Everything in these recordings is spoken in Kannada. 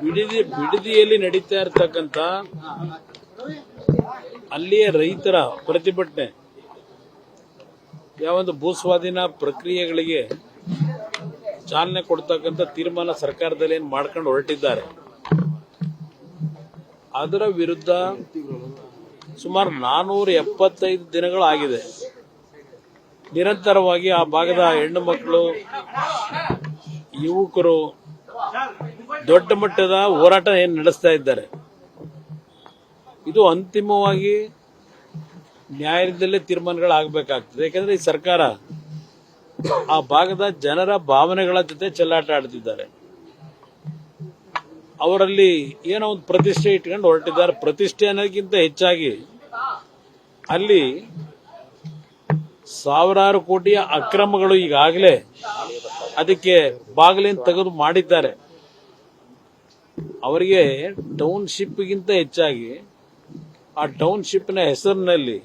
ಬಿಡದಿಯಲ್ಲಿ ನಡೀತಾ ಇರತಕ್ಕಂತ ಅಲ್ಲಿಯ ರೈತರ ಪ್ರತಿಭಟನೆ ಯಾವೊಂದು ಭೂಸ್ವಾಧೀನ ಪ್ರಕ್ರಿಯೆಗಳಿಗೆ ಚಾಲನೆ ಕೊಡ್ತಕ್ಕಂಥ ತೀರ್ಮಾನ ಸರ್ಕಾರದಲ್ಲಿ ಏನು ಮಾಡ್ಕೊಂಡು ಹೊರಟಿದ್ದಾರೆ ಅದರ ವಿರುದ್ಧ ಸುಮಾರು 475 ದಿನಗಳು ಆಗಿದೆ. ನಿರಂತರವಾಗಿ ಆ ಭಾಗದ ಹೆಣ್ಣು ಮಕ್ಕಳು, ಯುವಕರು ದೊಡ್ಡ ಮಟ್ಟದ ಹೋರಾಟ ಏನು ನಡೆಸ್ತಾ ಇದ್ದಾರೆ. ಇದು ಅಂತಿಮವಾಗಿ ನ್ಯಾಯಾಲಯದಲ್ಲೇ ತೀರ್ಮಾನಗಳಾಗಬೇಕಾಗ್ತದೆ. ಯಾಕಂದ್ರೆ ಈ ಸರ್ಕಾರ ಆ ಭಾಗದ ಜನರ ಭಾವನೆಗಳ ಜೊತೆ ಚೆಲ್ಲಾಟ ಆಡ್ತಿದ್ದಾರೆ. ಅವರಲ್ಲಿ ಏನೋ ಒಂದು ಪ್ರತಿಷ್ಠೆ ಇಟ್ಕೊಂಡು ಹೊರಟಿದ್ದಾರೆ. ಪ್ರತಿಷ್ಠೆ ಅನ್ನೋದಕ್ಕಿಂತ ಹೆಚ್ಚಾಗಿ ಅಲ್ಲಿ ಸಾವಿರಾರು ಕೋಟಿಯ ಅಕ್ರಮಗಳು ಈಗಾಗಲೇ ಅದಕ್ಕೆ ಬಾಗಿಲೇನು ತೆಗೆದು ಮಾಡಿದ್ದಾರೆ. ಅವರಿಗೆ ಟೌನ್ಶಿಪ್ಗಿಂತ ಹೆಚ್ಚಾಗಿ ಆ ಟೌನ್ಶಿಪ್ನ ಹೆಸರಿನಲ್ಲಿ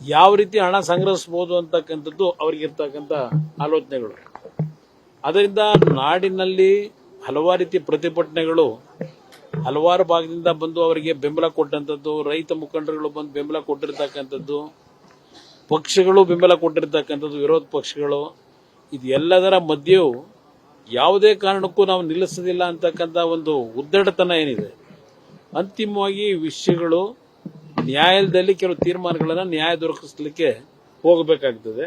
ಯಾವ ರೀತಿ ಹಣ ಸಂಗ್ರಹಿಸಬಹುದು ಅಂತಕ್ಕಂಥದ್ದು ಅವರಿಗಿರ್ತಕ್ಕಂಥ ಆಲೋಚನೆಗಳು. ಅದರಿಂದ ನಾಡಿನಲ್ಲಿ ಹಲವಾರು ರೀತಿ ಪ್ರತಿಭಟನೆಗಳು ಹಲವಾರು ಭಾಗದಿಂದ ಬಂದು ಅವರಿಗೆ ಬೆಂಬಲ ಕೊಟ್ಟಂಥದ್ದು, ರೈತ ಮುಖಂಡರುಗಳು ಬಂದು ಬೆಂಬಲ ಕೊಟ್ಟಿರ್ತಕ್ಕಂಥದ್ದು, ಪಕ್ಷಗಳು ಬೆಂಬಲ ಕೊಟ್ಟಿರ್ತಕ್ಕಂಥದ್ದು, ವಿರೋಧ ಪಕ್ಷಗಳು, ಇದೆಲ್ಲದರ ಮಧ್ಯೆಯೂ ಯಾವುದೇ ಕಾರಣಕ್ಕೂ ನಾವು ನಿಲ್ಲಿಸೋದಿಲ್ಲ ಅಂತಕ್ಕಂಥ ಒಂದು ಉದ್ದಟತನ ಏನಿದೆ. ಅಂತಿಮವಾಗಿ ವಿಷಯಗಳು ನ್ಯಾಯಾಲಯದಲ್ಲಿ ಕೆಲವು ತೀರ್ಮಾನಗಳನ್ನು ನ್ಯಾಯ ದೊರಕಿಸಲಿಕ್ಕೆ ಹೋಗಬೇಕಾಗ್ತದೆ.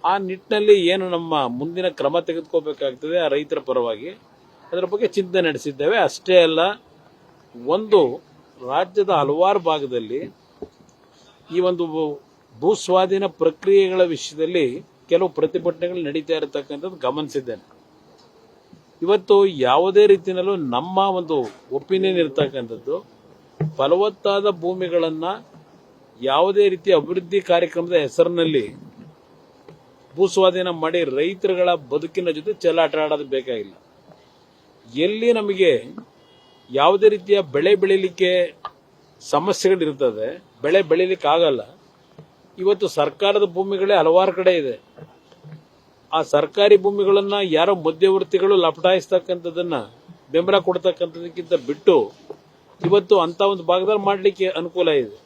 ಆ ನಿಟ್ಟಿನಲ್ಲಿ ಏನು ನಮ್ಮ ಮುಂದಿನ ಕ್ರಮ ತೆಗೆದುಕೋಬೇಕಾಗ್ತದೆ ಆ ರೈತರ ಪರವಾಗಿ ಅದರ ಬಗ್ಗೆ ಚಿಂತನೆ ನಡೆಸಿದ್ದೇವೆ. ಅಷ್ಟೇ ಅಲ್ಲ, ಒಂದು ರಾಜ್ಯದ ಹಲವಾರು ಭಾಗದಲ್ಲಿ ಈ ಒಂದು ಭೂಸ್ವಾಧೀನ ಪ್ರಕ್ರಿಯೆಗಳ ವಿಷಯದಲ್ಲಿ ಕೆಲವು ಪ್ರತಿಭಟನೆಗಳು ನಡೀತಾ ಇರತಕ್ಕಂಥದ್ದು ಗಮನಿಸಿದ್ದೇನೆ. ಇವತ್ತು ಯಾವುದೇ ರೀತಿಯಲ್ಲೂ ನಮ್ಮ ಒಂದು ಒಪಿನಿಯನ್ ಇರತಕ್ಕಂಥದ್ದು, ಫಲವತ್ತಾದ ಭೂಮಿಗಳನ್ನು ಯಾವುದೇ ರೀತಿಯ ಅಭಿವೃದ್ಧಿ ಕಾರ್ಯಕ್ರಮದ ಹೆಸರಿನಲ್ಲಿ ಭೂಸ್ವಾಧೀನ ಮಾಡಿ ರೈತರುಗಳ ಬದುಕಿನ ಜೊತೆ ಚೆಲ್ಲಾಟ ಆಡೋದು ಬೇಕಾಗಿಲ್ಲ. ಎಲ್ಲಿ ನಮಗೆ ಯಾವುದೇ ರೀತಿಯ ಬೆಳೆ ಬೆಳೀಲಿಕ್ಕೆ ಸಮಸ್ಯೆಗಳಿರ್ತದೆ, ಬೆಳೆ ಬೆಳೀಲಿಕ್ಕೆ ಆಗಲ್ಲ. ಇವತ್ತು ಸರ್ಕಾರದ ಭೂಮಿಗಳೇ ಹಲವಾರು ಕಡೆ ಇದೆ. ಆ ಸರ್ಕಾರಿ ಭೂಮಿಗಳನ್ನ ಯಾರೋ ಮಧ್ಯವರ್ತಿಗಳು ಲಪಟಾಯಿಸ್ತಕ್ಕಂಥದ್ದನ್ನ ಬೆಂಬಲ ಕೊಡ್ತಕ್ಕಂಥದಕ್ಕಿಂತ ಬಿಟ್ಟು ಇವತ್ತು ಅಂತ ಒಂದು ಭಾಗದಲ್ಲಿ ಮಾಡಲಿಕ್ಕೆ ಅನುಕೂಲ ಇದೆ.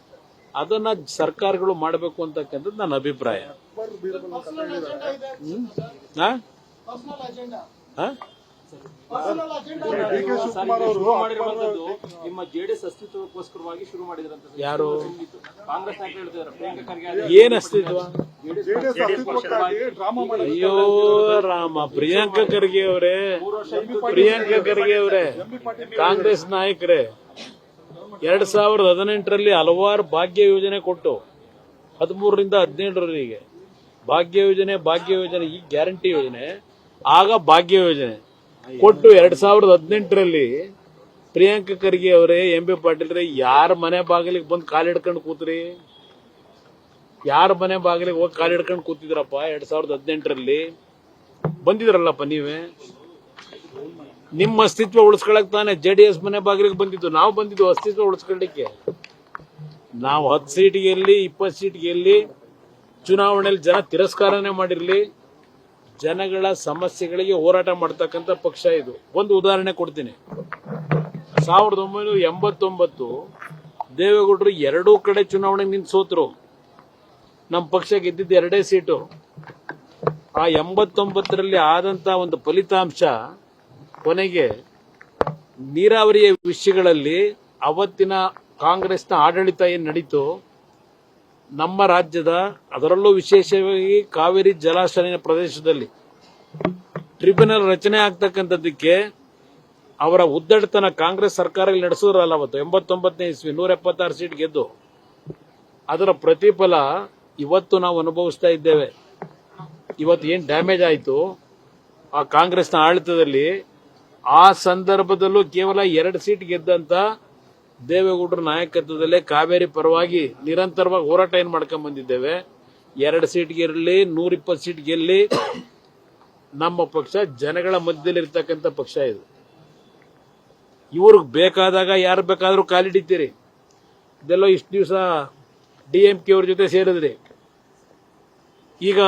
ಅದನ್ನ ಸರ್ಕಾರಗಳು ಮಾಡಬೇಕು ಅಂತಕ್ಕಂಥದ್ದು ನನ್ನ ಅಭಿಪ್ರಾಯ. ನಿಮ್ಮ ಜೆಡಿಎಸ್ ಅಸ್ತಿತ್ವಕ್ಕೋಸ್ಕರವಾಗಿ ಶುರು ಮಾಡಿದ್ರಂತ ಯಾರು? ಕಾಂಗ್ರೆಸ್ ನಾಯಕರು ಹೇಳ್ತಿದ್ದಾರೆ. ಪ್ರಿಯಾಂಕಾ ಖರ್ಗೆ ಏನ್ ಅಸ್ತಿತ್ವ? ಅಯ್ಯೋ ರಾಮ, ಪ್ರಿಯಾಂಕಾ ಖರ್ಗೆ ಅವರೇ, ಕಾಂಗ್ರೆಸ್ ನಾಯಕರೇ 2018ರಲ್ಲಿ ಹಲವಾರು ಭಾಗ್ಯ ಯೋಜನೆ ಕೊಟ್ಟು 13ರಿಂದ 17ರವರೆಗೆ ಭಾಗ್ಯ ಯೋಜನೆ ಈ ಗ್ಯಾರಂಟಿ ಯೋಜನೆ, ಆಗ ಭಾಗ್ಯ ಯೋಜನೆ ಕೊಟ್ಟು 2018ರಲ್ಲಿ ಪ್ರಿಯಾಂಕಾ ಖರ್ಗೆ ಅವರೇ, ಎಂ.ಬಿ. ಪಾಟೀಲ್ರೇ, ಯಾರ ಮನೆ ಬಾಗಿಲಿಗೆ ಬಂದು ಕಾಲಿಡ್ಕೊಂಡು ಕೂತ್ರಿ? ಯಾರ ಮನೆ ಬಾಗಿಲಿಗೆ ಹೋಗಿ ಕಾಲಿಡ್ಕೊಂಡು ಕೂತಿದ್ರಪ್ಪ? 2018ರಲ್ಲಿ ಬಂದಿದ್ರಲ್ಲಪ್ಪ ನೀವೇ. ನಿಮ್ಮ ಅಸ್ತಿತ್ವ ಉಳಿಸ್ಕೊಳಕ್ ತಾನೆ ಜೆಡಿಎಸ್ ಮನೆ ಬಾಗಿಲಿಗೆ ಬಂದಿದ್ದು. ನಾವು ಬಂದಿದ್ದು ಅಸ್ತಿತ್ವ ಉಳಿಸ್ಕೊಳ್ಳಿಕ್ಕೆ. ನಾವು 10 ಸೀಟ್ ಗೆಲ್ಲಿ 20 ಸೀಟ್ ಗೆಲ್ಲಿ ಚುನಾವಣೆಯಲ್ಲಿ ಜನ ತಿರಸ್ಕಾರನೇ ಮಾಡಿರ್ಲಿ, ಜನಗಳ ಸಮಸ್ಯೆಗಳಿಗೆ ಹೋರಾಟ ಮಾಡ್ತಕ್ಕಂಥ ಪಕ್ಷ ಇದು. ಒಂದು ಉದಾಹರಣೆ ಕೊಡ್ತೀನಿ. 1989 ದೇವೇಗೌಡರು 2 ಕಡೆ ಚುನಾವಣೆ ನಿಂತು ಸೋತರು. ನಮ್ಮ ಪಕ್ಷ ಗೆದ್ದಿದ್ದು 2 ಸೀಟು. ಆ 89ರಲ್ಲಿ ಆದಂತ ಒಂದು ಫಲಿತಾಂಶ ಕೊನೆಗೆ ನೀರಾವರಿಯ ವಿಷಯಗಳಲ್ಲಿ ಅವತ್ತಿನ ಕಾಂಗ್ರೆಸ್ನ ಆಡಳಿತ ಏನು ನಡೀತು ನಮ್ಮ ರಾಜ್ಯದ, ಅದರಲ್ಲೂ ವಿಶೇಷವಾಗಿ ಕಾವೇರಿ ಜಲಾಶಯ ಪ್ರದೇಶದಲ್ಲಿ ಟ್ರಿಬ್ಯುನಲ್ ರಚನೆ ಆಗ್ತಕ್ಕಂಥದ್ದಕ್ಕೆ ಅವರ ಉದ್ದಟತನ ಕಾಂಗ್ರೆಸ್ ಸರ್ಕಾರ ನಡೆಸಿದ್ರಲ್ಲ ಅವತ್ತು 89ನೇ ಇಸ್ವಿ 176 ಸೀಟ್ ಗೆದ್ದು, ಅದರ ಪ್ರತಿಫಲ ಇವತ್ತು ನಾವು ಅನುಭವಿಸ್ತಾ ಇದ್ದೇವೆ. ಇವತ್ತು ಏನ್ ಡ್ಯಾಮೇಜ್ ಆಯಿತು ಆ ಕಾಂಗ್ರೆಸ್ನ ಆಡಳಿತದಲ್ಲಿ, ಆ ಸಂದರ್ಭದಲ್ಲೂ ಕೇವಲ 2 ಸೀಟ್ ಗೆದ್ದಂತ ದೇವೇಗೌಡರ ನಾಯಕತ್ವದಲ್ಲೇ ಕಾವೇರಿ ಪರವಾಗಿ ನಿರಂತರವಾಗಿ ಹೋರಾಟ ಏನ್ ಮಾಡ್ಕೊಂಡ್ ಬಂದಿದ್ದೇವೆ. 2 ಸೀಟ್ ಗೆಲ್ಲಿ 120 ಸೀಟ್ ಗೆಲ್ಲಿ ನಮ್ಮ ಪಕ್ಷ ಜನಗಳ ಮಧ್ಯದಲ್ಲಿ ಇರ್ತಕ್ಕಂಥ ಪಕ್ಷ ಇದು. ಇವ್ರಿಗೆ ಬೇಕಾದಾಗ ಯಾರು ಬೇಕಾದ್ರೂ ಕಾಲಿಡಿತೀರಿ. ಇದೆಲ್ಲೋ ಇಷ್ಟು ದಿವಸ ಡಿಎಂಕೆ ಅವ್ರ ಜೊತೆ ಸೇರಿದ್ರಿ, ಈಗ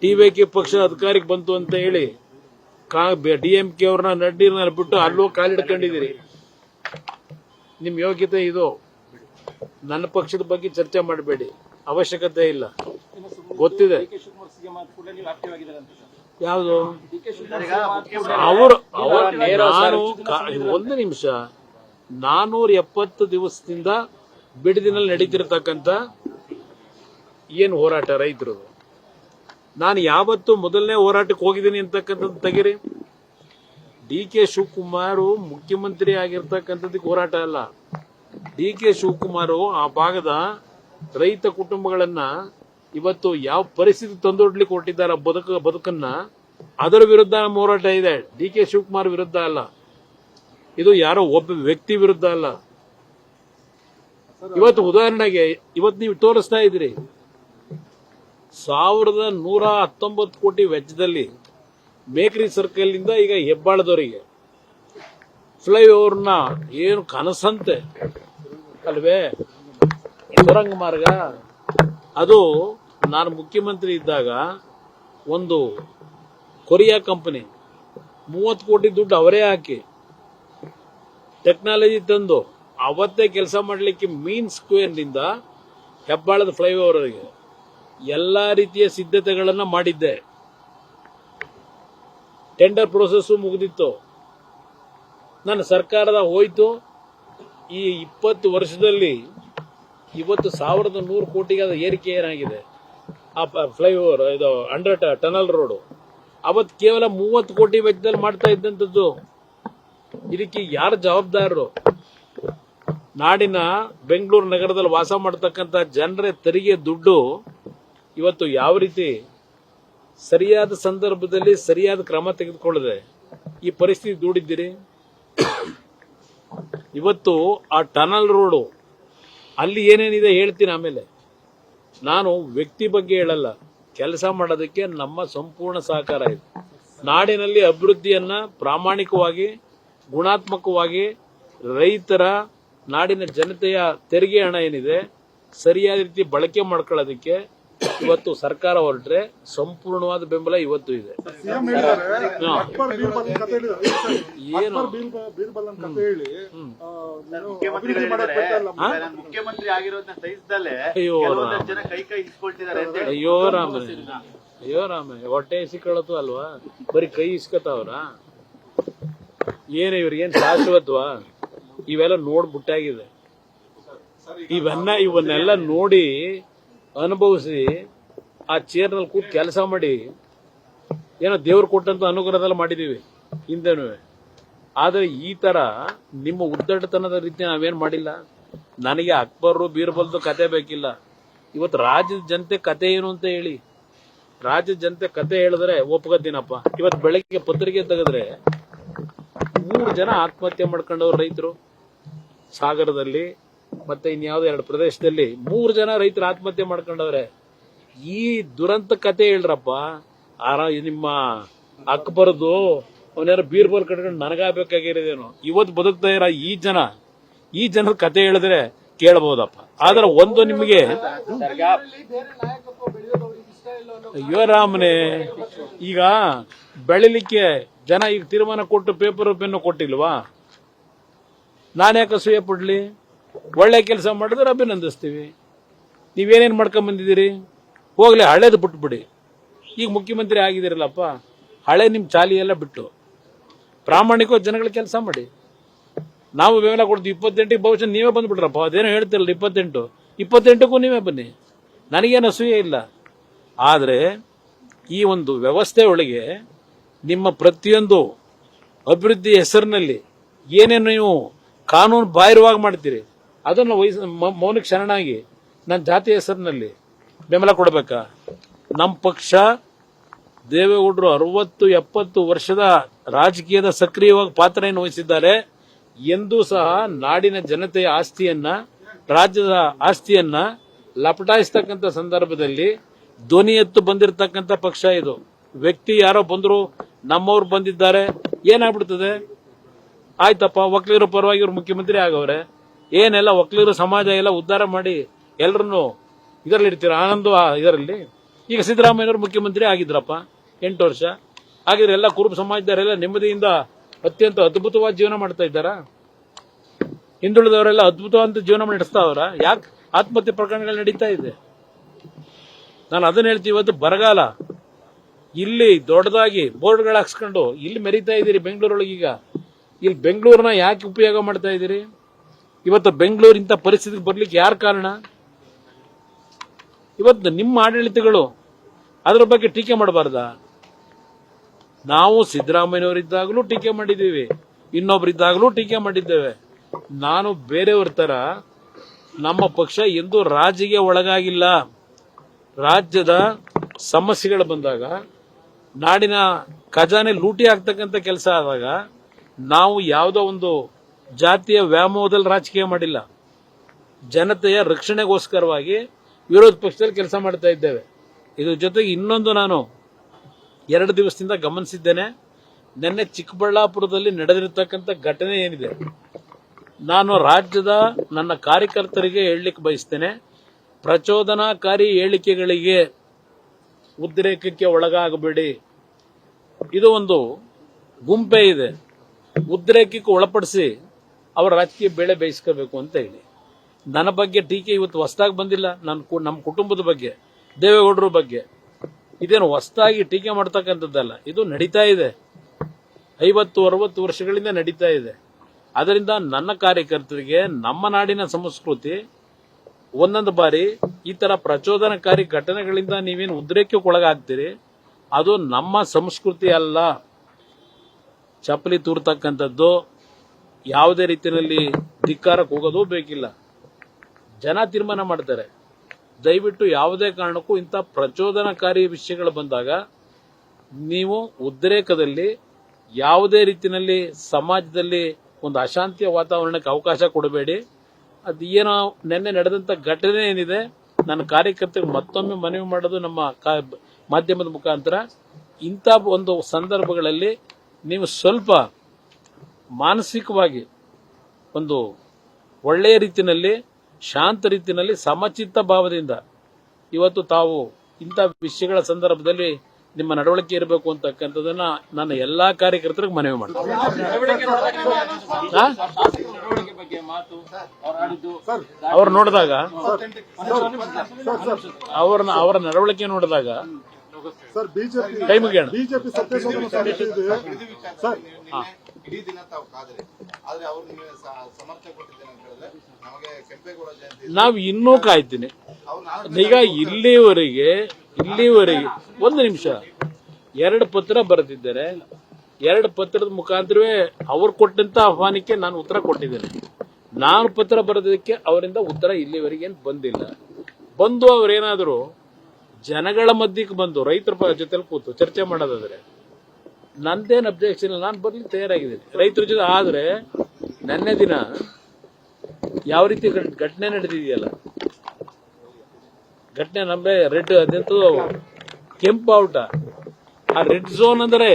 ಟಿವಿಕೆ ಪಕ್ಷ ಅಧಿಕಾರಕ್ಕೆ ಬಂತು ಅಂತ ಹೇಳಿ DMK ಅವ್ರನ್ನ ನಡ್ಡಿನ ಬಿಟ್ಟು ಅಲ್ಲೂ ಕಾಲಿಡ್ಕೊಂಡಿದ್ದೀರಿ. ನಿಮ್ ಯೋಗ್ಯತೆ ಇದು. ನನ್ನ ಪಕ್ಷದ ಬಗ್ಗೆ ಚರ್ಚೆ ಮಾಡಬೇಡಿ, ಅವಶ್ಯಕತೆ ಇಲ್ಲ, ಗೊತ್ತಿದೆ. ಡಿ ಕೆ ಶಿವಕುಮಾರ್ ಸಿಎಂ ಆದ ಕೂಡಲೇ ನೀವು ಆಕ್ಟಿವ್ ಆಗಿದ್ದಾರೆ ಅಂತ ಸರ್. ಯಾವುದು ಡಿ ಕೆ ಶಿವಕುಮಾರ್ ಅವರು ಒಂದು ನಿಮಿಷ, 470 ದಿವಸದಿಂದ ಬಿಡದಿನಲ್ಲಿ ನಡೀತಿರ್ತಕ್ಕಂಥ ಏನು ಹೋರಾಟ ರೈತರು, ನಾನು ಯಾವತ್ತು ಮೊದಲನೇ ಹೋರಾಟಕ್ಕೆ ಹೋಗಿದ್ದೀನಿ ಅಂತಕ್ಕಂಥದ್ದು ತೆಗಿರಿ. DK ಶಿವಕುಮಾರ್ ಮುಖ್ಯಮಂತ್ರಿ ಆಗಿರ್ತಕ್ಕಂಥದ್ದಕ್ಕೆ ಹೋರಾಟ ಅಲ್ಲ. DK ಶಿವಕುಮಾರ್ ಆ ಭಾಗದ ರೈತ ಕುಟುಂಬಗಳನ್ನ ಇವತ್ತು ಯಾವ ಪರಿಸ್ಥಿತಿ ತಂದೊಡ್ಲಿಕ್ಕೆ ಹೊರಟಿದ್ದಾರೆ ಬದುಕನ್ನ, ಅದರ ವಿರುದ್ಧ ನಮ್ಮ ಹೋರಾಟ ಇದೆ. DK ಶಿವಕುಮಾರ್ ವಿರುದ್ಧ ಅಲ್ಲ, ಇದು ಯಾರೋ ಒಬ್ಬ ವ್ಯಕ್ತಿ ವಿರುದ್ಧ ಅಲ್ಲ. ಇವತ್ತು ಉದಾಹರಣೆಗೆ ಇವತ್ತು ನೀವು ತೋರಿಸ್ತಾ ಇದ್ದೀರಿ 1119 ಕೋಟಿ ವೆಚ್ಚದಲ್ಲಿ ಮೇಕ್ರಿ ಸರ್ಕಲ್ ಇಂದ ಈಗ ಹೆಬ್ಬಾಳದವರಿಗೆ ಫ್ಲೈಓವರ್ನ ಏನು ಕನಸಂತೆ ಅಲ್ವೇ ಸುರಂಗ ಮಾರ್ಗ. ಅದು ನಾನು ಮುಖ್ಯಮಂತ್ರಿ ಇದ್ದಾಗ ಒಂದು ಕೊರಿಯಾ ಕಂಪನಿ 30 ಕೋಟಿ ದುಡ್ಡು ಅವರೇ ಹಾಕಿ ಟೆಕ್ನಾಲಜಿ ತಂದು ಅವತ್ತೇ ಕೆಲಸ ಮಾಡಲಿಕ್ಕೆ ಮೀನ್ ಸ್ಕ್ವೇರ್ನಿಂದ ಹೆಬ್ಬಾಳದ ಫ್ಲೈಓವರ್ಗೆ ಎಲ್ಲಾ ರೀತಿಯ ಸಿದ್ಧತೆಗಳನ್ನು ಮಾಡಿದ್ದೆ. ಟೆಂಡರ್ ಪ್ರೋಸೆಸ್ ಮುಗಿದಿತ್ತು. ನನ್ನ ಸರ್ಕಾರದ ಹೋಯ್ತು. ಈ 20 ವರ್ಷದಲ್ಲಿ ಇವತ್ತು 1100 ಕೋಟಿಗೆ ಅದು ಏರಿಕೆ ಏನಾಗಿದೆ ಆ ಫ್ಲೈಓವರ್, ಇದು ಅಂಡರ್ ಟನಲ್ ರೋಡ್. ಅವತ್ತು ಕೇವಲ 30 ಕೋಟಿ ವೆಚ್ಚದಲ್ಲಿ ಮಾಡ್ತಾ ಇದ್ದಂಥದ್ದು. ಇದಕ್ಕೆ ಯಾರು ಜವಾಬ್ದಾರರು? ನಾಡಿನ ಬೆಂಗಳೂರು ನಗರದಲ್ಲಿ ವಾಸ ಮಾಡತಕ್ಕಂಥ ಜನರ ತೆರಿಗೆ ದುಡ್ಡು ಇವತ್ತು ಯಾವ ರೀತಿ ಸರಿಯಾದ ಸಂದರ್ಭದಲ್ಲಿ ಸರಿಯಾದ ಕ್ರಮ ತೆಗೆದುಕೊಳ್ಳದೆ ಈ ಪರಿಸ್ಥಿತಿ ದೂಡಿದ್ದೀರಿ. ಇವತ್ತು ಆ ಟನಲ್ ರೋಡು ಅಲ್ಲಿ ಏನೇನಿದೆ ಹೇಳ್ತೀನಿ ಆಮೇಲೆ. ನಾನು ವ್ಯಕ್ತಿ ಬಗ್ಗೆ ಹೇಳಲ್ಲ, ಕೆಲಸ ಮಾಡೋದಕ್ಕೆ ನಮ್ಮ ಸಂಪೂರ್ಣ ಸಹಕಾರ ಇದೆ. ನಾಡಿನಲ್ಲಿ ಅಭಿವೃದ್ಧಿಯನ್ನ ಪ್ರಾಮಾಣಿಕವಾಗಿ ಗುಣಾತ್ಮಕವಾಗಿ ರೈತರ ನಾಡಿನ ಜನತೆಯ ತೆರಿಗೆ ಹಣ ಏನಿದೆ ಸರಿಯಾದ ರೀತಿ ಬಳಕೆ ಮಾಡ್ಕೊಳ್ಳೋದಕ್ಕೆ ಇವತ್ತು ಸರ್ಕಾರ ಹೊರಟ್ರೆ ಸಂಪೂರ್ಣವಾದ ಬೆಂಬಲ ಇವತ್ತು ಇದೆ. ಏನು ಮುಖ್ಯಮಂತ್ರಿ ಆಗಿರೋದನ್ನ ಸಹಿಸದಲ್ಲೇ ಜನ ಕೈ ಇಸ್ಕೊಳ್ತಿದ್ದಾರೆ. ಅಯ್ಯೋ ರಾಮ ಹೊಟ್ಟೆ ಇಸ್ಕೊಳ್ಳೋದು ಅಲ್ವಾ, ಬರೀ ಕೈ ಇಸ್ಕೊತಾವ್ರ? ಏನು ಇವ್ರಿಗೇನ್ ಶಾಶ್ವತವಾ? ಇವೆಲ್ಲ ನೋಡ್ಬಿಟ್ಟಾಗಿದೆ. ಇವನ್ನೆಲ್ಲ ನೋಡಿ ಅನುಭವಿಸಿ ಆ ಚೇರ್ನಲ್ಲಿ ಕೂತ್ ಕೆಲಸ ಮಾಡಿ ಏನೋ ದೇವ್ರು ಕೊಟ್ಟಂತ ಅನುಗ್ರಹದಲ್ಲಿ ಮಾಡಿದೀವಿ ಹಿಂದೆನೂ. ಆದ್ರೆ ಈ ತರ ನಿಮ್ಮ ಉದ್ದಟತನದ ರೀತಿ ನಾವೇನ್ ಮಾಡಿಲ್ಲ. ನನಗೆ ಅಕ್ಬರ್ ಬೀರ್ಬಲ್ದು ಕತೆ ಬೇಕಿಲ್ಲ. ಇವತ್ತು ರಾಜ್ಯದ ಜನತೆ ಕತೆ ಏನು ಅಂತ ಹೇಳಿ, ರಾಜ್ಯದ ಜನತೆ ಕತೆ ಹೇಳಿದ್ರೆ ಒಪ್ಕೋತೀನಪ್ಪ. ಇವತ್ತು ಬೆಳಗ್ಗೆ ಪತ್ರಿಕೆ ತೆಗೆದ್ರೆ 3 ಜನ ಆತ್ಮಹತ್ಯೆ ಮಾಡ್ಕೊಂಡವ್ರು ರೈತರು ಸಾಗರದಲ್ಲಿ, ಮತ್ತೆ ಇನ್ಯಾವುದೋ 2 ಪ್ರದೇಶದಲ್ಲಿ 3 ಜನ ರೈತರು ಆತ್ಮಹತ್ಯೆ ಮಾಡ್ಕೊಂಡವ್ರೆ. ಈ ದುರಂತ ಕತೆ ಹೇಳ್ರಪ್ಪ. ನಿಮ್ಮ ಅಕ್ಬರ್ದು ಅವನ್ಯಾರ ಬೀರ್ಬಲ್ ಕಟ್ಕೊಂಡು ನನಗಾಗಬೇಕಾಗಿರೋದೇನು? ಇವತ್ತು ಬದುಕ್ತಾ ಇರೋ ಈ ಜನರ ಕತೆ ಹೇಳಿದ್ರೆ ಕೇಳಬಹುದಪ್ಪ. ಆದ್ರೆ ಒಂದು ನಿಮಗೆ ಅಯ್ಯೋ ರಾಮನೇ, ಈಗ ಬೆಳಿಲಿಕ್ಕೆ ಜನ ಈಗ ತೀರ್ಮಾನ ಕೊಟ್ಟು ಪೇಪರ್ ಪೆನ್ನು ಕೊಟ್ಟಿಲ್ವಾ? ನಾನ್ಯಾಕೆ ಅಸೂಯೆ ಪಡ್ಲಿ? ಒಳ್ಳೆ ಕೆಲಸ ಮಾಡಿದ್ರೆ ಅಭಿನಂದಿಸ್ತೀವಿ. ನೀವೇನೇನ್ ಮಾಡ್ಕೊಂಡ್ ಬಂದಿದ್ದೀರಿ? ಹೋಗ್ಲಿ, ಹಳೇದು ಬಿಟ್ಬಿಡಿ. ಈಗ ಮುಖ್ಯಮಂತ್ರಿ ಆಗಿದ್ದೀರಲ್ಲಪ್ಪ, ಹಳೆ ನಿಮ್ ಚಾಲಿ ಎಲ್ಲ ಬಿಟ್ಟು ಪ್ರಾಮಾಣಿಕವಾಗಿ ಜನಗಳ ಕೆಲಸ ಮಾಡಿ. ನಾವು ಬೆಂಬಲ ಕೊಡ್ತೀವಿ. 28ಕ್ಕೆ ಬಹುಶಃ ನೀವೇ ಬಂದ್ಬಿಟ್ರಪ್ಪ. ಅದೇನೋ ಹೇಳ್ತಿರಲ್ಲ 28ಕ್ಕೂ ನೀವೇ ಬನ್ನಿ, ನನಗೇನು ಅಸೂಯೆ ಇಲ್ಲ. ಆದ್ರೆ ಈ ಒಂದು ವ್ಯವಸ್ಥೆ ಒಳಗೆ ನಿಮ್ಮ ಪ್ರತಿಯೊಂದು ಅಭಿವೃದ್ಧಿ ಹೆಸರಿನಲ್ಲಿ ಏನೇನು ನೀವು ಕಾನೂನು ಬಾಹಿರವಾಗಿ ಮಾಡ್ತೀರಿ ಅದನ್ನು ಮೌನಕ್ಕೆ ಶರಣಾಗಿ ನನ್ನ ಜಾತಿ ಹೆಸರಿನಲ್ಲಿ ಬೆಂಬಲ ಕೊಡಬೇಕಾ? ನಮ್ಮ ಪಕ್ಷ ದೇವೇಗೌಡರು 60-70 ವರ್ಷದ ರಾಜಕೀಯದ ಸಕ್ರಿಯವಾಗಿ ಪಾತ್ರವನ್ನು ವಹಿಸಿದ್ದಾರೆ. ಎಂದೂ ಸಹ ನಾಡಿನ ಜನತೆಯ ಆಸ್ತಿಯನ್ನ, ರಾಜ್ಯದ ಆಸ್ತಿಯನ್ನ ಲಪಟಾಯಿಸ್ತಕ್ಕಂಥ ಸಂದರ್ಭದಲ್ಲಿ ಧ್ವನಿ ಎತ್ತು ಬಂದಿರತಕ್ಕಂಥ ಪಕ್ಷ ಇದು. ವ್ಯಕ್ತಿ ಯಾರೋ ಬಂದ್ರು, ನಮ್ಮವ್ರು ಬಂದಿದ್ದಾರೆ, ಏನಾಗ್ಬಿಡ್ತದೆ? ಆಯ್ತಪ್ಪ, ಒಕ್ಕಲಿಗರ ಪರವಾಗಿ ಇವ್ರು ಮುಖ್ಯಮಂತ್ರಿ ಆಗವ್ರೆ, ಏನೆಲ್ಲ ಒಕ್ಕಲಿಗರ ಸಮಾಜ ಎಲ್ಲ ಉದ್ಧಾರ ಮಾಡಿ ಎಲ್ಲರನ್ನು ಇದರಲ್ಲಿ ಇಡ್ತೀರ ಆನಂದ ಇದರಲ್ಲಿ. ಈಗ ಸಿದ್ದರಾಮಯ್ಯನವರು ಮುಖ್ಯಮಂತ್ರಿ ಆಗಿದ್ರಪ್ಪ 8 ವರ್ಷ. ಹಾಗಿದ್ರೆ ಎಲ್ಲ ಕುರುಬ ಸಮಾಜದವರೆಲ್ಲ ನೆಮ್ಮದಿಯಿಂದ ಅತ್ಯಂತ ಅದ್ಭುತವಾದ ಜೀವನ ಮಾಡ್ತಾ ಇದ್ದಾರಾ? ಹಿಂದುಳಿದವರೆಲ್ಲ ಅದ್ಭುತವಾದ ಜೀವನ ನಡೆಸ್ತಾವ್ರ? ಯಾಕೆ ಆತ್ಮಹತ್ಯೆ ಪ್ರಕರಣಗಳು ನಡೀತಾ ಇದೆ? ನಾನು ಅದನ್ನ ಹೇಳ್ತೀವಿ. ಇವತ್ತು ಬರಗಾಲ, ಇಲ್ಲಿ ದೊಡ್ಡದಾಗಿ ಬೋರ್ಡ್ಗಳು ಹಾಕ್ಸ್ಕೊಂಡು ಇಲ್ಲಿ ಮೆರೀತಾ ಇದ್ದೀರಿ ಬೆಂಗಳೂರೊಳಗೆ. ಈಗ ಇಲ್ಲಿ ಬೆಂಗಳೂರನ್ನ ಯಾಕೆ ಉಪಯೋಗ ಮಾಡ್ತಾ ಇದ್ದೀರಿ? ಇವತ್ತು ಬೆಂಗಳೂರು ಇಂಥ ಪರಿಸ್ಥಿತಿಗೆ ಬರ್ಲಿಕ್ಕೆ ಯಾರು ಕಾರಣ? ಇವತ್ತು ನಿಮ್ಮ ಆಡಳಿತಗಳು ಅದರ ಬಗ್ಗೆ ಟೀಕೆ ಮಾಡಬಾರ್ದಾ? ನಾವು ಸಿದ್ದರಾಮಯ್ಯನವರಿದ್ದಾಗಲೂ ಟೀಕೆ ಮಾಡಿದ್ದೀವಿ, ಇನ್ನೊಬ್ಬರಿದ್ದಾಗಲೂ ಟೀಕೆ ಮಾಡಿದ್ದೇವೆ. ನಾನು ಬೇರೆಯವ್ರ ತರ ನಮ್ಮ ಪಕ್ಷ ಎಂದೂ ರಾಜಿಗೆ ಒಳಗಾಗಿಲ್ಲ. ರಾಜ್ಯದ ಸಮಸ್ಯೆಗಳು ಬಂದಾಗ, ನಾಡಿನ ಖಜಾನೆ ಲೂಟಿ ಆಗ್ತಕ್ಕಂಥ ಕೆಲಸ ಆದಾಗ ನಾವು ಯಾವುದೋ ಒಂದು ಜಾತಿಯ ವ್ಯಾಮೋಹದಲ್ಲಿ ರಾಜಕೀಯ ಮಾಡಿಲ್ಲ. ಜನತೆಯ ರಕ್ಷಣೆಗೋಸ್ಕರವಾಗಿ ವಿರೋಧ ಪಕ್ಷದಲ್ಲಿ ಕೆಲಸ ಮಾಡ್ತಾ ಇದ್ದೇವೆ. ಇದ್ರ ಜೊತೆಗೆ ಇನ್ನೊಂದು ನಾನು 2 ದಿವಸದಿಂದ ಗಮನಿಸಿದ್ದೇನೆ. ನಿನ್ನೆ ಚಿಕ್ಕಬಳ್ಳಾಪುರದಲ್ಲಿ ನಡೆದಿರತಕ್ಕಂಥ ಘಟನೆ ಏನಿದೆ, ನಾನು ರಾಜ್ಯದ ನನ್ನ ಕಾರ್ಯಕರ್ತರಿಗೆ ಹೇಳಲಿಕ್ಕೆ ಬಯಸ್ತೇನೆ, ಪ್ರಚೋದನಾಕಾರಿ ಹೇಳಿಕೆಗಳಿಗೆ ಉದ್ರೇಕಕ್ಕೆ ಒಳಗಾಗಬೇಡಿ. ಇದು ಒಂದು ಗುಂಪೇ ಇದೆ, ಉದ್ರೇಕಕ್ಕೆ ಒಳಪಡಿಸಿ ಅವರ ರಾಜಕೀಯ ಬೇಳೆ ಬೇಯಿಸ್ಕೋಬೇಕು ಅಂತ ಹೇಳಿ. ನನ್ನ ಬಗ್ಗೆ ಟೀಕೆ ಇವತ್ತು ಹೊಸದಾಗಿ ಬಂದಿಲ್ಲ. ನಮ್ಮ ಕುಟುಂಬದ ಬಗ್ಗೆ, ದೇವೇಗೌಡರ ಬಗ್ಗೆ ಇದೇನು ಹೊಸದಾಗಿ ಟೀಕೆ ಮಾಡ್ತಕ್ಕಂಥದ್ದಲ್ಲ. ಇದು ನಡೀತಾ ಇದೆ, 50-60 ವರ್ಷಗಳಿಂದ ನಡೀತಾ ಇದೆ. ಅದರಿಂದ ನನ್ನ ಕಾರ್ಯಕರ್ತರಿಗೆ ನಮ್ಮ ನಾಡಿನ ಸಂಸ್ಕೃತಿ ಒಂದೊಂದು ಬಾರಿ ಈ ತರ ಪ್ರಚೋದನಕಾರಿ ಘಟನೆಗಳಿಂದ ನೀವೇನು ಉದ್ರೇಕಕ್ಕೆ ಒಳಗಾಗ್ತೀರಿ, ಅದು ನಮ್ಮ ಸಂಸ್ಕೃತಿ ಅಲ್ಲ. ಚಪ್ಪಲಿ ತೂರ್ತಕ್ಕಂಥದ್ದು, ಯಾವುದೇ ರೀತಿಯಲ್ಲಿ ಧಿಕ್ಕಾರಕ್ಕೆ ಹೋಗೋದು ಬೇಕಿಲ್ಲ. ಜನ ತೀರ್ಮಾನ ಮಾಡ್ತಾರೆ. ದಯವಿಟ್ಟು ಯಾವುದೇ ಕಾರಣಕ್ಕೂ ಇಂಥ ಪ್ರಚೋದನಕಾರಿ ವಿಷಯಗಳು ಬಂದಾಗ ನೀವು ಉದ್ರೇಕದಲ್ಲಿ ಯಾವುದೇ ರೀತಿಯಲ್ಲಿ ಸಮಾಜದಲ್ಲಿ ಒಂದು ಅಶಾಂತಿಯ ವಾತಾವರಣಕ್ಕೆ ಅವಕಾಶ ಕೊಡಬೇಡಿ. ಅದು ಏನೋ ನಿನ್ನೆ ನಡೆದಂತ ಘಟನೆ ಏನಿದೆ, ನನ್ನ ಕಾರ್ಯಕರ್ತರಿಗೆ ಮತ್ತೊಮ್ಮೆ ಮನವಿ ಮಾಡೋದು ನಮ್ಮ ಮಾಧ್ಯಮದ ಮುಖಾಂತರ, ಇಂಥ ಒಂದು ಸಂದರ್ಭಗಳಲ್ಲಿ ನೀವು ಸ್ವಲ್ಪ ಮಾನಸಿಕವಾಗಿ ಒಂದು ಒಳ್ಳೆಯ ರೀತಿಯಲ್ಲಿ, ಶಾಂತ ರೀತಿಯಲ್ಲಿ, ಸಮಚಿತ್ತ ಭಾವದಿಂದ ಇವತ್ತು ತಾವು ಇಂಥ ವಿಷಯಗಳ ಸಂದರ್ಭದಲ್ಲಿ ನಿಮ್ಮ ನಡವಳಿಕೆ ಇರಬೇಕು ಅಂತಕ್ಕಂಥದನ್ನ ನನ್ನ ಎಲ್ಲಾ ಕಾರ್ಯಕರ್ತರಿಗೆ ಮನವಿ ಮಾಡ್ತೀನಿ. ಅವ್ರು ನೋಡಿದಾಗ, ಅವರ ನಡವಳಿಕೆ ನೋಡಿದಾಗ ಕೈ ಮುಗಿಯೋಣ. ಇಡೀ ದಿನ ತಾವು ಕಾದ್ರೆ, ಆದ್ರೆ ಅವ್ರು ನೀವು ಸಮರ್ಥನೆ ಕೊಟ್ಟಿದ್ದೇನೆ ಅಂತ ಹೇಳಿದ್ರೆ ನಮಗೆ ಕೆಂಪೇಗೌಡ ಜಯಂತಿ ನಾವು ಇನ್ನೂ ಕಾಯ್ತೀನಿ. ಈಗ ಇಲ್ಲಿವರೆಗೆ ಒಂದು ನಿಮಿಷ 2 ಪತ್ರ ಬರೆದಿದ್ದಾರೆ. 2 ಪತ್ರದ ಮುಖಾಂತರವೇ ಅವ್ರು ಕೊಟ್ಟಂತ ಆಹ್ವಾನಕ್ಕೆ ನಾನು ಉತ್ತರ ಕೊಟ್ಟಿದ್ದೇನೆ. ನಾನು ಪತ್ರ ಬರೆದಕ್ಕೆ ಅವರಿಂದ ಉತ್ತರ ಇಲ್ಲಿವರೆಗೆ ಏನು ಬಂದಿಲ್ಲ. ಬಂದು ಅವರೇನಾದರೂ ಜನಗಳ ಮಧ್ಯಕ್ಕೆ ಬಂದು ರೈತರ ಜೊತೆಲಿ ಕೂತು ಚರ್ಚೆ ಮಾಡೋದಾದ್ರೆ ನಂದೇನು ಅಬ್ಜೆಕ್ಷನ್ ಇಲ್ಲ, ನಾನು ಬರ್ಲಿಕ್ಕೆ ತಯಾರಾಗಿದ್ದೀನಿ ರೈತರ ಜೊತೆ. ಆದ್ರೆ ನೆನ್ನೆ ದಿನ ಯಾವ ರೀತಿ ಘಟನೆ ನಡೆದಿದೆಯಲ್ಲ, ಘಟನೆ ನಮ್ಗೆ ರೆಡ್ ಅದಂತೂ ಕೆಂಪು ಔಟ. ಆ ರೆಡ್ ಝೋನ್ ಅಂದ್ರೆ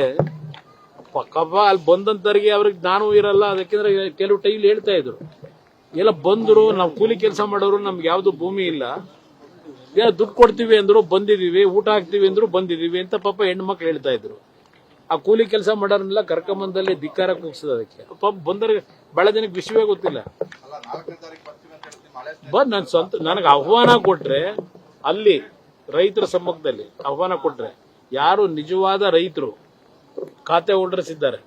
ಪಕ್ಕಪ್ಪ ಅಲ್ಲಿ ಬಂದಂತರಿಗೆ ಅವ್ರಿಗೆ ನಾನು ಇರಲ್ಲ. ಅದಕ್ಕೆಂದ್ರೆ ಕೆಲವು ಟೈಲ್ ಹೇಳ್ತಾ ಇದ್ರು, ಎಲ್ಲ ಬಂದ್ರು, ನಾವು ಕೂಲಿ ಕೆಲಸ ಮಾಡೋರು, ನಮ್ಗೆ ಯಾವ್ದು ಭೂಮಿ ಇಲ್ಲ, ದುಡ್ಡು ಕೊಡ್ತೀವಿ ಅಂದ್ರು ಬಂದಿದೀವಿ, ಊಟ ಹಾಕ್ತಿವಿ ಅಂದ್ರು ಬಂದಿದೀವಿ ಅಂತ ಪಾಪ ಹೆಣ್ಮಕ್ಳು ಹೇಳ್ತಾ ಇದ್ರು. ಆ ಕೂಲಿ ಕೆಲಸ ಮಾಡೋರ್ನೆಲ್ಲ ಕರ್ಕೊಂಬಂದಲ್ಲಿ ಧಿಕ್ಕಾರ ಕೂಗ್ಸದ. ಅದಕ್ಕೆ ಪಾಪ ಬಂದವ್ರಿಗೆ ಬಹಳ ಜನಕ್ಕೆ ವಿಷಯವೇ ಗೊತ್ತಿಲ್ಲ. ಬಂದ್ ನನ್ ಸ್ವಂತ ನನಗೆ ಆಹ್ವಾನ ಕೊಟ್ರೆ, ಅಲ್ಲಿ ರೈತರ ಸಮ್ಮುಖದಲ್ಲಿ ಆಹ್ವಾನ ಕೊಟ್ರೆ, ಯಾರು ನಿಜವಾದ ರೈತರು ಖಾತೆ ಹೋಲ್ಡರ್ಸ್ ಇದ್ದಾರೆ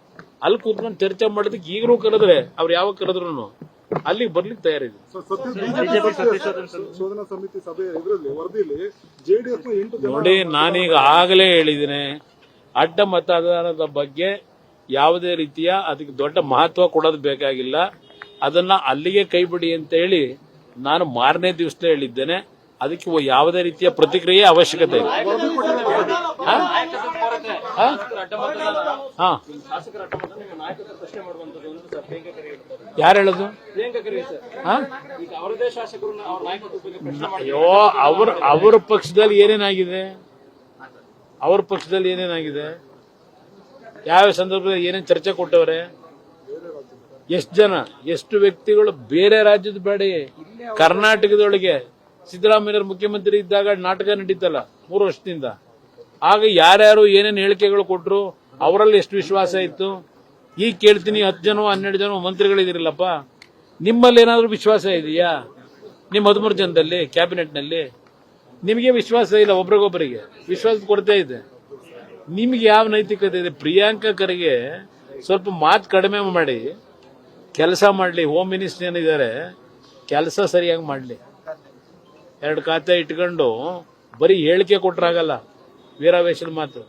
ಅಲ್ಲಿ ಕೂತ್ಕೊಂಡು ಚರ್ಚೆ ಮಾಡೋದಕ್ಕೆ ಈಗಲೂ ಕರೆದ್ರೆ ಅವ್ರು ಯಾವಾಗ ಕರೆದ್ರು ಅಲ್ಲಿಗೆ ಬರ್ಲಿಕ್ಕೆ ತಯಾರಿದೆ. ನೋಡಿ, ನಾನೀಗ ಆಗಲೇ ಹೇಳಿದ್ದೀನಿ, ಅಡ್ಡ ಮತದಾನದ ಬಗ್ಗೆ ಯಾವುದೇ ರೀತಿಯ ಅದಕ್ಕೆ ದೊಡ್ಡ ಮಹತ್ವ ಕೊಡೋದು ಬೇಕಾಗಿಲ್ಲ. ಅದನ್ನ ಅಲ್ಲಿಗೆ ಕೈ ಬಿಡಿ ಅಂತ ಹೇಳಿ ನಾನು ಮಾರನೇ ದಿವಸನೇ ಹೇಳಿದ್ದೇನೆ. ಅದಕ್ಕೆ ಯಾವುದೇ ರೀತಿಯ ಪ್ರತಿಕ್ರಿಯೆ ಅವಶ್ಯಕತೆ ಇಲ್ಲ. ಯಾರು ಹೇಳೋದು? ಅಯ್ಯೋ, ಅವ್ರ ಪಕ್ಷದಲ್ಲಿ ಏನೇನಾಗಿದೆ, ಅವ್ರ ಪಕ್ಷದಲ್ಲಿ ಏನೇನಾಗಿದೆ, ಯಾವ ಸಂದರ್ಭದಲ್ಲಿ ಏನೇನು ಚರ್ಚೆ ಕೊಟ್ಟವ್ರೆ, ಎಷ್ಟು ಜನ, ಎಷ್ಟು ವ್ಯಕ್ತಿಗಳು, ಬೇರೆ ರಾಜ್ಯದ ಬೇಡ, ಕರ್ನಾಟಕದೊಳಗೆ ಸಿದ್ದರಾಮಯ್ಯ ಮುಖ್ಯಮಂತ್ರಿ ಇದ್ದಾಗ ನಾಟಕ ನಡೀತಲ್ಲ 3 ವರ್ಷದಿಂದ, ಆಗ ಯಾರ್ಯಾರು ಏನೇನು ಹೇಳಿಕೆಗಳು ಕೊಟ್ಟರು, ಅವರಲ್ಲಿ ಎಷ್ಟು ವಿಶ್ವಾಸ ಇತ್ತು. ಈಗ ಕೇಳ್ತೀನಿ 10 ಜನ 12 ಜನ ಮಂತ್ರಿಗಳಿದಿರಲ್ಲಪ್ಪ, ನಿಮ್ಮಲ್ಲಿ ಏನಾದರೂ ವಿಶ್ವಾಸ ಇದೆಯಾ? ನಿಮ್ಮ 13 ಜನದಲ್ಲಿ ಕ್ಯಾಬಿನೆಟ್ನಲ್ಲಿ ನಿಮಗೆ ವಿಶ್ವಾಸ ಇಲ್ಲ, ಒಬ್ರಿಗೊಬ್ಬರಿಗೆ ವಿಶ್ವಾಸ ಕೊರತೆ ಇದೆ. ನಿಮ್ಗೆ ಯಾವ ನೈತಿಕತೆ ಇದೆ? ಪ್ರಿಯಾಂಕಾ ಖರ್ಗೆ ಸ್ವಲ್ಪ ಮಾತು ಕಡಿಮೆ ಮಾಡಿ ಕೆಲಸ ಮಾಡಲಿ. ಹೋಮ್ ಮಿನಿಸ್ಟರ್ ಏನಿದ್ದಾರೆ ಕೆಲಸ ಸರಿಯಾಗಿ ಮಾಡಲಿ. 2 ಖಾತೆ ಇಟ್ಕೊಂಡು ಬರೀ ಹೇಳಿಕೆ ಕೊಟ್ಟರಾಗಲ್ಲ, ವೀರಾವೇಶದ ಮಾತು.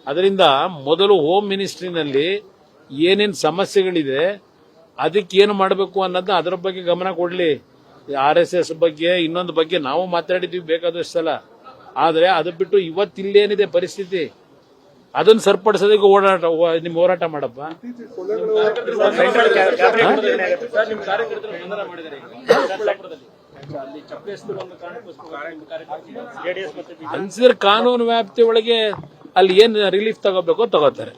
ಅದರಿಂದ ಮೊದಲು ಹೋಮ್ ಮಿನಿಸ್ಟ್ರಿನಲ್ಲಿ ಏನೇನು ಸಮಸ್ಯೆಗಳಿದೆ, ಅದಕ್ಕೆ ಏನು ಮಾಡಬೇಕು ಅನ್ನೋದು ಅದರ ಬಗ್ಗೆ ಗಮನ ಕೊಡಲಿ. RSS ಬಗ್ಗೆ ಇನ್ನೊಂದು ಬಗ್ಗೆ ನಾವು ಮಾತಾಡಿದ್ದೀವಿ ಬೇಕಾದಷ್ಟು ಸಲ. ಆದರೆ ಅದು ಬಿಟ್ಟು ಇವತ್ತಿಲ್ಲೇನಿದೆ ಪರಿಸ್ಥಿತಿ, ಅದನ್ನು ಸರಿಪಡಿಸೋದಕ್ಕೆ ನಿಮ್ಮ ಹೋರಾಟ ಮಾಡಪ್ಪ. ಸರ್, ನಿಮ್ಮ ಕಾರ್ಯಕರ್ತರು ಬಂಧನ ಮಾಡಿದ್ದಾರೆ ಅಲ್ಲಿ ಚಪ್ಪೆಸ್ತರು ಒಂದು ಕಾರಣಕ್ಕೋಸ್ಕರ ನಿಮ್ಮ ಕಾರ್ಯಕರ್ತರು ಜೆಡಿಎಸ್ ಮತ್ತೆ ಅನ್ಸಿದ್ರೆ ಕಾನೂನು ವ್ಯಾಪ್ತಿ ಒಳಗೆ ಅಲ್ಲಿ ಏನ್ ರಿಲೀಫ್ ತಗೋಬೇಕೋ ತಗೋತಾರೆ.